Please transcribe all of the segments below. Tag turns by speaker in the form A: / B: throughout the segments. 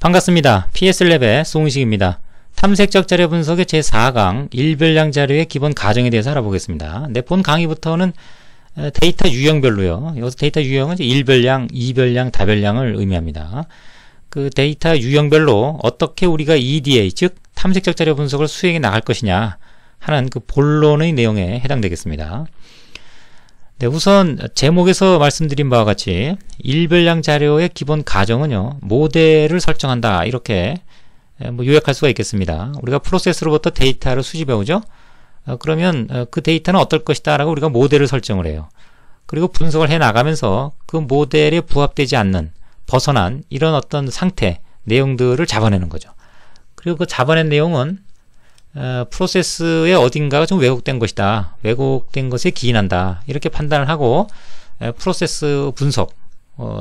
A: 반갑습니다. PSLab의 송식입니다. 탐색적 자료 분석의 제4강 일별량 자료의 기본 가정에 대해서 알아보겠습니다. 본 강의부터는 데이터 유형별로요. 여기서 데이터 유형은 일별량, 이별량, 다별량을 의미합니다. 그 데이터 유형별로 어떻게 우리가 EDA, 즉 탐색적 자료 분석을 수행해 나갈 것이냐 하는 그 본론의 내용에 해당되겠습니다. 우선 제목에서 말씀드린 바와 같이 일별량 자료의 기본 가정은요, 모델을 설정한다, 이렇게 요약할 수가 있겠습니다. 우리가 프로세스로부터 데이터를 수집해 오죠. 그러면 그 데이터는 어떨 것이다 라고 우리가 모델을 설정을 해요. 그리고 분석을 해 나가면서 그 모델에 부합되지 않는, 벗어난 이런 어떤 상태, 내용들을 잡아내는 거죠. 그리고 그 잡아낸 내용은 프로세스의 어딘가가 좀 왜곡된 것이다, 왜곡된 것에 기인한다, 이렇게 판단을 하고 프로세스 분석,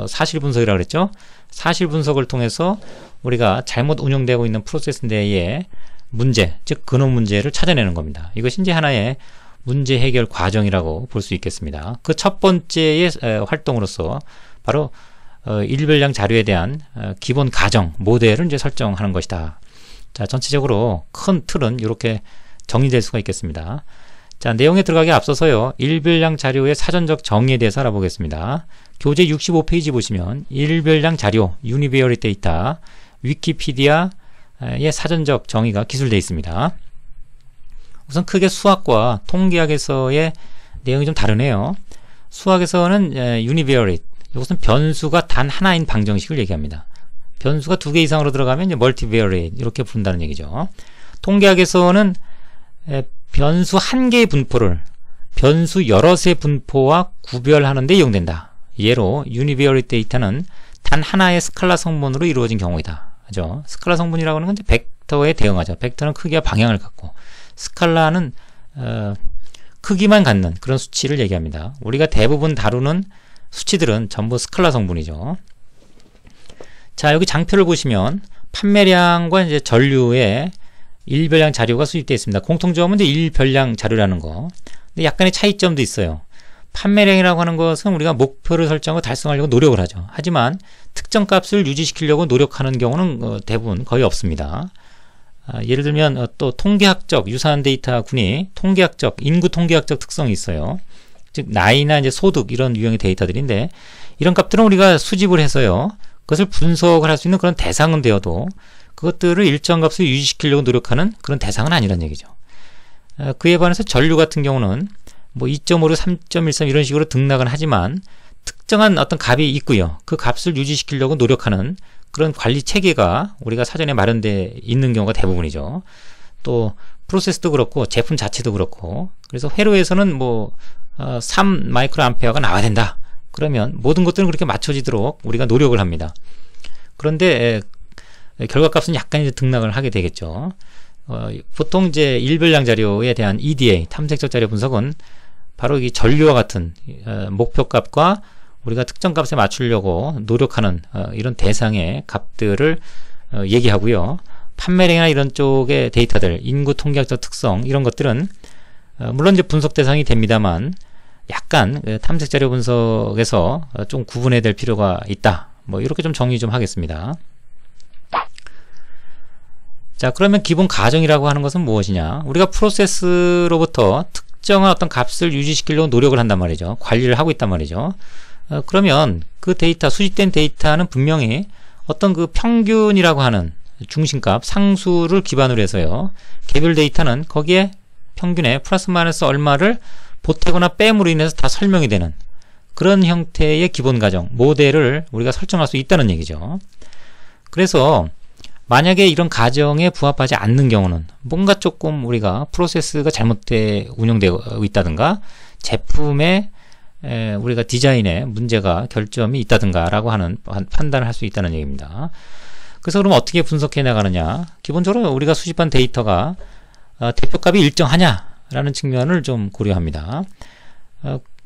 A: 사실 분석이라고 그랬죠. 사실 분석을 통해서 우리가 잘못 운영되고 있는 프로세스 내의 문제, 즉 근원 문제를 찾아내는 겁니다. 이것이 이제 하나의 문제 해결 과정이라고 볼 수 있겠습니다. 그 첫 번째의 활동으로서 바로 일별량 자료에 대한 기본 가정, 모델을 이제 설정하는 것이다. 자, 전체적으로 큰 틀은 이렇게 정리될 수가 있겠습니다. 자, 내용에 들어가기 앞서서요, 일별량 자료의 사전적 정의에 대해서 알아보겠습니다. 교재 65페이지 보시면 일별량 자료, 유니베어리 데이터, 위키피디아의 사전적 정의가 기술되어 있습니다. 우선 크게 수학과 통계학에서의 내용이 좀 다르네요. 수학에서는 유니베어리, 이것은 변수가 단 하나인 방정식을 얘기합니다. 변수가 2개 이상으로 들어가면 이제 멀티베어리에이트, 이렇게 부른다는 얘기죠. 통계학에서는 변수 1개의 분포를 변수 여럿의 분포와 구별하는 데 이용된다. 예로 유니베어리에이트 데이터는 단 하나의 스칼라 성분으로 이루어진 경우이다. 그죠? 스칼라 성분이라고 하는 건 이제 벡터에 대응하죠. 벡터는 크기와 방향을 갖고, 스칼라는 크기만 갖는 그런 수치를 얘기합니다. 우리가 대부분 다루는 수치들은 전부 스칼라 성분이죠. 자, 여기 장표를 보시면 판매량과 이제 전류의 일별량 자료가 수집되어 있습니다. 공통점은 이제 일별량 자료라는 거. 근데 약간의 차이점도 있어요. 판매량이라고 하는 것은 우리가 목표를 설정하고 달성하려고 노력을 하죠. 하지만 특정 값을 유지시키려고 노력하는 경우는 대부분 거의 없습니다. 예를 들면 또 통계학적 유사한 데이터군이 통계학적, 인구 통계학적 특성이 있어요. 즉 나이나 이제 소득, 이런 유형의 데이터들인데, 이런 값들은 우리가 수집을 해서요, 그것을 분석을 할 수 있는 그런 대상은 되어도 그것들을 일정 값을 유지시키려고 노력하는 그런 대상은 아니란 얘기죠. 그에 반해서 전류 같은 경우는 뭐 2.5로 3.13 이런 식으로 등락은 하지만 특정한 어떤 값이 있고요, 그 값을 유지시키려고 노력하는 그런 관리 체계가 우리가 사전에 마련되어 있는 경우가 대부분이죠. 또 프로세스도 그렇고 제품 자체도 그렇고, 그래서 회로에서는 뭐 3 마이크로 암페어가 나와야 된다, 그러면 모든 것들은 그렇게 맞춰지도록 우리가 노력을 합니다. 그런데 결과값은 약간 이제 등락을 하게 되겠죠. 보통 이제 일별량 자료에 대한 EDA, 탐색적 자료 분석은 바로 이 전류와 같은 목표값과 우리가 특정 값에 맞추려고 노력하는 이런 대상의 값들을 얘기하고요. 판매량이나 이런 쪽의 데이터들, 인구 통계학적 특성, 이런 것들은 물론 이제 분석 대상이 됩니다만 약간 탐색 자료 분석에서 좀 구분해야 될 필요가 있다. 뭐 이렇게 좀 정리 좀 하겠습니다. 자, 그러면 기본 가정이라고 하는 것은 무엇이냐? 우리가 프로세스로부터 특정한 어떤 값을 유지시키려고 노력을 한단 말이죠. 관리를 하고 있단 말이죠. 그러면 그 데이터, 수집된 데이터는 분명히 어떤 그 평균이라고 하는 중심값, 상수를 기반으로 해서요, 개별 데이터는 거기에 평균에 플러스 마이너스 얼마를 보태거나 뺨으로 인해서 다 설명이 되는 그런 형태의 기본 가정, 모델을 우리가 설정할 수 있다는 얘기죠. 그래서 만약에 이런 가정에 부합하지 않는 경우는, 뭔가 조금 우리가 프로세스가 잘못되어 운영되고 있다든가, 제품의 우리가 디자인에 문제가, 결점이 있다든가 라고 하는 판단을 할 수 있다는 얘기입니다. 그래서 그럼 어떻게 분석해 나가느냐? 기본적으로 우리가 수집한 데이터가 대표값이 일정하냐 라는 측면을 좀 고려합니다.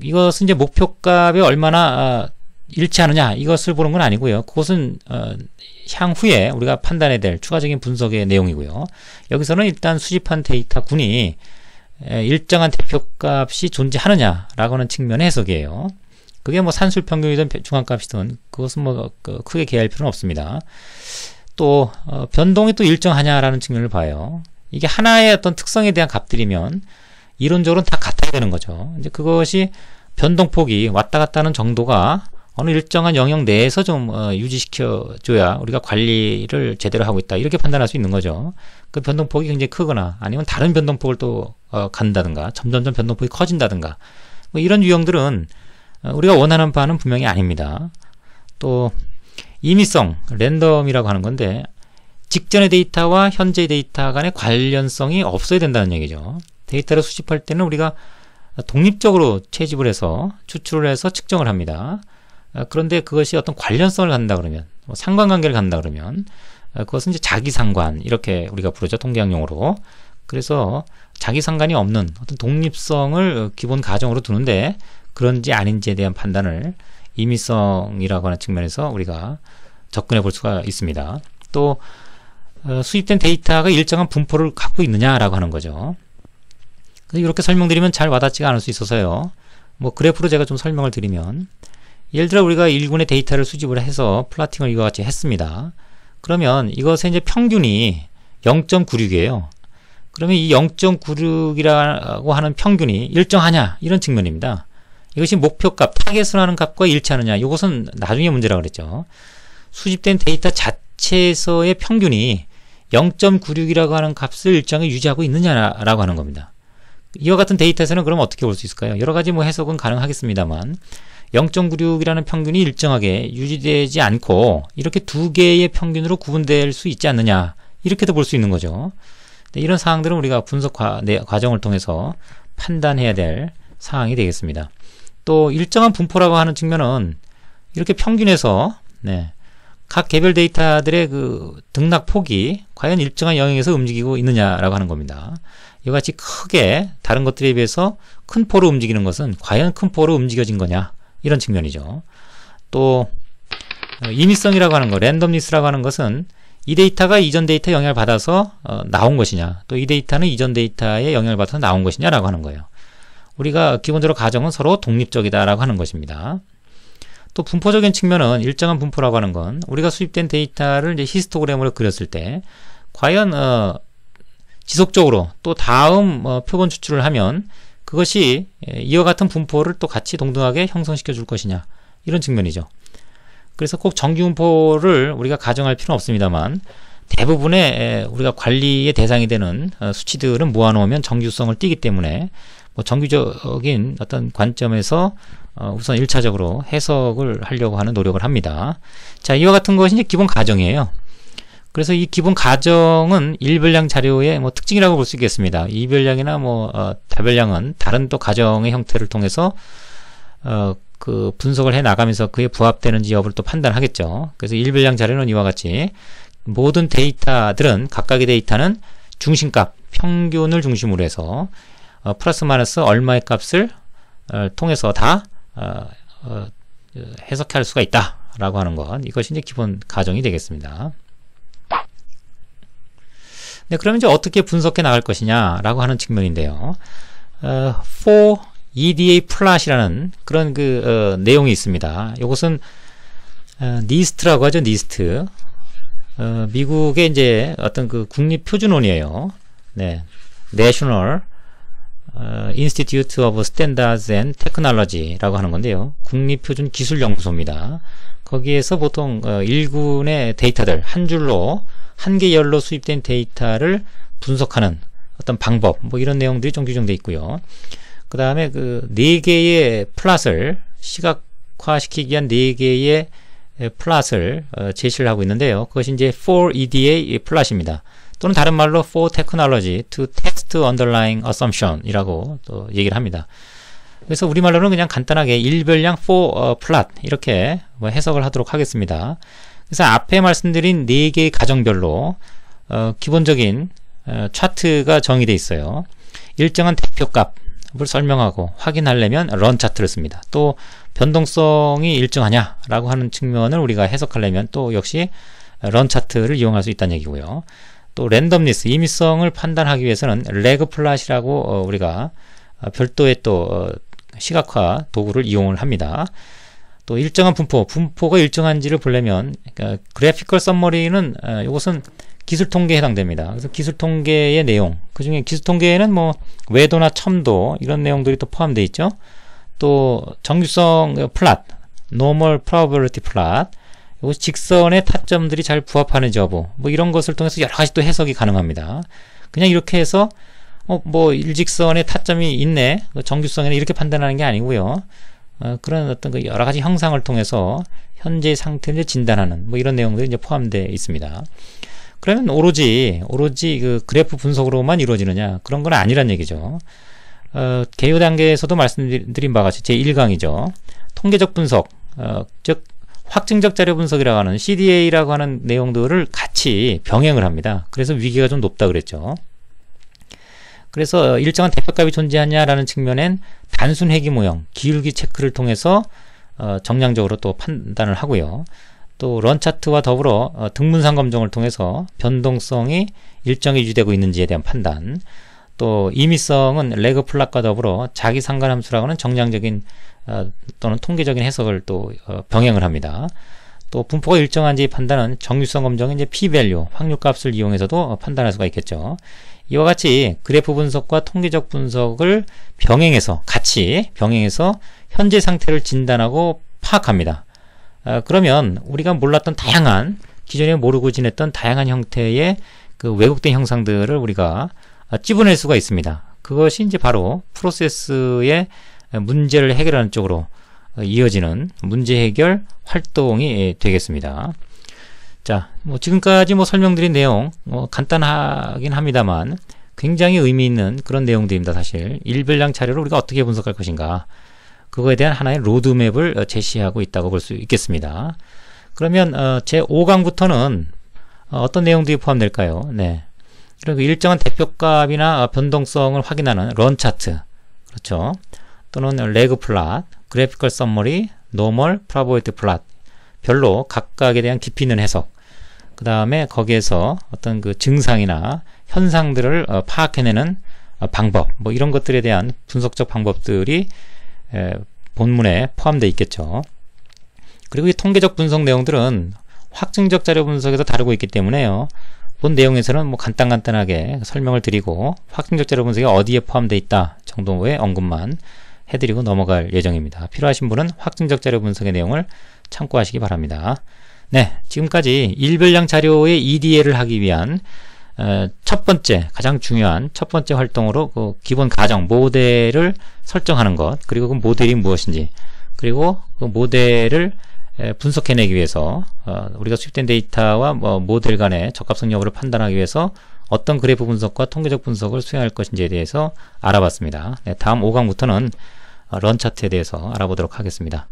A: 이것은 이제 목표값이 얼마나 일치하느냐, 이것을 보는 건 아니고요. 그것은 향후에 우리가 판단해야 될 추가적인 분석의 내용이고요. 여기서는 일단 수집한 데이터군이 일정한 대표값이 존재하느냐라고 하는 측면의 해석이에요. 그게 뭐 산술평균이든 중앙값이든 그것은 뭐 크게 개할 필요는 없습니다. 또 변동이 또 일정하냐라는 측면을 봐요. 이게 하나의 어떤 특성에 대한 값들이면 이론적으로는 다 같아야 되는 거죠. 이제 그것이 변동폭이 왔다 갔다 하는 정도가 어느 일정한 영역 내에서 좀 유지시켜줘야 우리가 관리를 제대로 하고 있다, 이렇게 판단할 수 있는 거죠. 그 변동폭이 굉장히 크거나 아니면 다른 변동폭을 또 간다든가 점점점 변동폭이 커진다든가 뭐 이런 유형들은 우리가 원하는 바는 분명히 아닙니다. 또 임의성, 랜덤이라고 하는 건데 직전의 데이터와 현재의 데이터 간의 관련성이 없어야 된다는 얘기죠. 데이터를 수집할 때는 우리가 독립적으로 채집을 해서 추출을 해서 측정을 합니다. 그런데 그것이 어떤 관련성을 갖는다 그러면, 상관관계를 갖는다 그러면 그것은 이제 자기상관, 이렇게 우리가 부르죠, 통계학 용어로. 그래서 자기상관이 없는 어떤 독립성을 기본 가정으로 두는데 그런지 아닌지에 대한 판단을 임의성이라고 하는 측면에서 우리가 접근해 볼 수가 있습니다. 또 수입된 데이터가 일정한 분포를 갖고 있느냐라고 하는 거죠. 이렇게 설명드리면 잘 와닿지가 않을 수 있어서요. 뭐 그래프로 제가 좀 설명을 드리면, 예를 들어 우리가 1군의 데이터를 수집을 해서 플라팅을 이와 같이 했습니다. 그러면 이것의 이제 평균이 0.96이에요. 그러면 이 0.96이라고 하는 평균이 일정하냐, 이런 측면입니다. 이것이 목표값, 타겟을 하는 값과 일치하느냐, 이것은 나중에 문제라고 그랬죠. 수집된 데이터 자체에서의 평균이 0.96이라고 하는 값을 일정하게 유지하고 있느냐라고 하는 겁니다. 이와 같은 데이터에서는 그럼 어떻게 볼 수 있을까요? 여러 가지 뭐 해석은 가능하겠습니다만 0.96이라는 평균이 일정하게 유지되지 않고 이렇게 두 개의 평균으로 구분될 수 있지 않느냐, 이렇게도 볼 수 있는 거죠. 이런 사항들은 우리가 분석 과정을 통해서 판단해야 될 사항이 되겠습니다. 또 일정한 분포라고 하는 측면은 이렇게 평균에서 각 개별 데이터들의 그 등락폭이 과연 일정한 영역에서 움직이고 있느냐라고 하는 겁니다. 이와 같이 크게 다른 것들에 비해서 큰 포로 움직이는 것은 과연 큰 포로 움직여진 거냐, 이런 측면이죠. 또 임의성이라고 하는 거, 랜덤니스라고 하는 것은 이 데이터가 이전 데이터에 영향을 받아서 나온 것이냐, 또 이 데이터는 이전 데이터에 영향을 받아서 나온 것이냐라고 하는 거예요. 우리가 기본적으로 가정은 서로 독립적이다라고 하는 것입니다. 또 분포적인 측면은 일정한 분포라고 하는 건 우리가 수입된 데이터를 이제 히스토그램으로 그렸을 때 과연 지속적으로 또 다음 표본 추출을 하면 그것이 이와 같은 분포를 또 같이 동등하게 형성시켜 줄 것이냐, 이런 측면이죠. 그래서 꼭 정규 분포를 우리가 가정할 필요는 없습니다만 대부분의 우리가 관리의 대상이 되는 수치들은 모아놓으면 정규성을 띠기 때문에 뭐 정규적인 어떤 관점에서 우선 1차적으로 해석을 하려고 하는 노력을 합니다. 자, 이와 같은 것이 이제 기본 가정이에요. 그래서 이 기본 가정은 일별량 자료의 뭐 특징이라고 볼 수 있겠습니다. 이별량이나 다별량은 다른 또 가정의 형태를 통해서 그 분석을 해 나가면서 그에 부합되는지 여부를 또 판단하겠죠. 그래서 일별량 자료는 이와 같이 모든 데이터들은, 각각의 데이터는 중심값, 평균을 중심으로 해서 플러스 마이너스 얼마의 값을 통해서 다 해석할 수가 있다라고 하는 것, 이것이 이제 기본 가정이 되겠습니다. 네, 그러면 이제 어떻게 분석해 나갈 것이냐라고 하는 측면인데요. for EDA 플랫이라는 그런 내용이 있습니다. 이것은 니스트라고 하죠, 니스트. 미국의 이제 어떤 그 국립 표준원이에요. 네, National Institute of Standards and Technology라고 하는 건데요. 국립표준기술연구소입니다. 거기에서 보통 1군의 데이터들, 한 줄로 한 개 열로 수입된 데이터를 분석하는 어떤 방법, 뭐 이런 내용들이 좀 규정되어 있고요. 그 다음에 그 4개의 플랫을 시각화시키기 위한 4개의 플랫을 제시를 하고 있는데요. 그것이 이제 for EDA 플랫입니다. 또는 다른 말로 for technology to test underlying assumption 이라고 또 얘기를 합니다. 그래서 우리말로는 그냥 간단하게 일별량 for 플랫, 이렇게 해석을 하도록 하겠습니다. 그래서 앞에 말씀드린 4개의 가정별로 기본적인 차트가 정의되어 있어요. 일정한 대표값을 설명하고 확인하려면 런 차트를 씁니다. 또 변동성이 일정하냐라고 하는 측면을 우리가 해석하려면 또 역시 런 차트를 이용할 수 있다는 얘기고요. 또 랜덤니스, 임의성을 판단하기 위해서는 레그 플랫이라고 우리가 별도의 또 시각화 도구를 이용을 합니다. 또 일정한 분포가 일정한지를 보려면 그러니까 그래피컬 썸머리는 이것은 기술 통계에 해당됩니다. 그래서 기술 통계의 내용, 그 중에 기술 통계에는 뭐 외도나 첨도 이런 내용들이 또 포함되어 있죠. 또 정규성 플랫, normal probability 플랫, 이것이 직선의 타점들이 잘 부합하는지 여부, 뭐 이런 것을 통해서 여러 가지 또 해석이 가능합니다. 그냥 이렇게 해서 뭐 일직선의 타점이 있네, 정규성에는 이렇게 판단하는 게 아니고요. 그런 어떤 그 여러 가지 형상을 통해서 현재 상태를 진단하는 뭐 이런 내용들이 이제 포함되어 있습니다. 그러면 오로지 그 그래프 분석으로만 이루어지느냐, 그런 건 아니란 얘기죠. 개요 단계에서도 말씀드린 바와 같이 제1강이죠. 통계적 분석, 즉 확증적 자료 분석이라고 하는 CDA라고 하는 내용들을 같이 병행을 합니다. 그래서 위기가 좀 높다 그랬죠. 그래서 일정한 대표값이 존재하냐라는 측면엔 단순 회귀 모형, 기울기 체크를 통해서 정량적으로 또 판단을 하고요. 또 런차트와 더불어 등분상 검정을 통해서 변동성이 일정히 유지되고 있는지에 대한 판단, 또 임의성은 레그 플랫과 더불어 자기 상관함수라고 하는 정량적인 또는 통계적인 해석을 또 병행을 합니다. 또 분포가 일정한지 판단은 정규성 검정의 이제 p-value, 확률값을 이용해서도 판단할 수가 있겠죠. 이와 같이 그래프 분석과 통계적 분석을 같이 병행해서 현재 상태를 진단하고 파악합니다. 그러면 우리가 몰랐던 기존에 모르고 지냈던 다양한 형태의 그 왜곡된 형상들을 우리가 찝어낼 수가 있습니다. 그것이 이제 바로 프로세스의 문제를 해결하는 쪽으로 이어지는 문제 해결 활동이 되겠습니다. 자, 뭐 지금까지 뭐 설명드린 내용 간단하긴 합니다만 굉장히 의미 있는 그런 내용들입니다. 사실 일별량 자료를 우리가 어떻게 분석할 것인가, 그거에 대한 하나의 로드맵을 제시하고 있다고 볼 수 있겠습니다. 그러면 제5강부터는 어떤 내용들이 포함될까요? 네, 그리고 일정한 대표값이나 변동성을 확인하는 런 차트, 그렇죠? 또는 레그 플랫, 그래피컬 썸머리, 노멀, 프로버빌리티 플랫, 별로 각각에 대한 깊이 있는 해석, 그 다음에 거기에서 어떤 그 증상이나 현상들을 파악해내는 방법, 뭐 이런 것들에 대한 분석적 방법들이 본문에 포함되어 있겠죠. 그리고 이 통계적 분석 내용들은 확증적 자료 분석에서 다루고 있기 때문에요. 본 내용에서는 뭐 간단하게 설명을 드리고 확증적 자료 분석이 어디에 포함되어 있다 정도의 언급만 해드리고 넘어갈 예정입니다. 필요하신 분은 확증적 자료 분석의 내용을 참고하시기 바랍니다. 네, 지금까지 일별량 자료의 EDA를 하기 위한 가장 중요한 첫 번째 활동으로 그 기본 가정 모델을 설정하는 것, 그리고 그 모델이 무엇인지, 그리고 그 모델을 분석해내기 위해서 우리가 수집된 데이터와 모델 간의 적합성 여부를 판단하기 위해서 어떤 그래프 분석과 통계적 분석을 수행할 것인지에 대해서 알아봤습니다. 네, 다음 5강부터는 런 차트에 대해서 알아보도록 하겠습니다.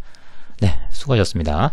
A: 네, 수고하셨습니다.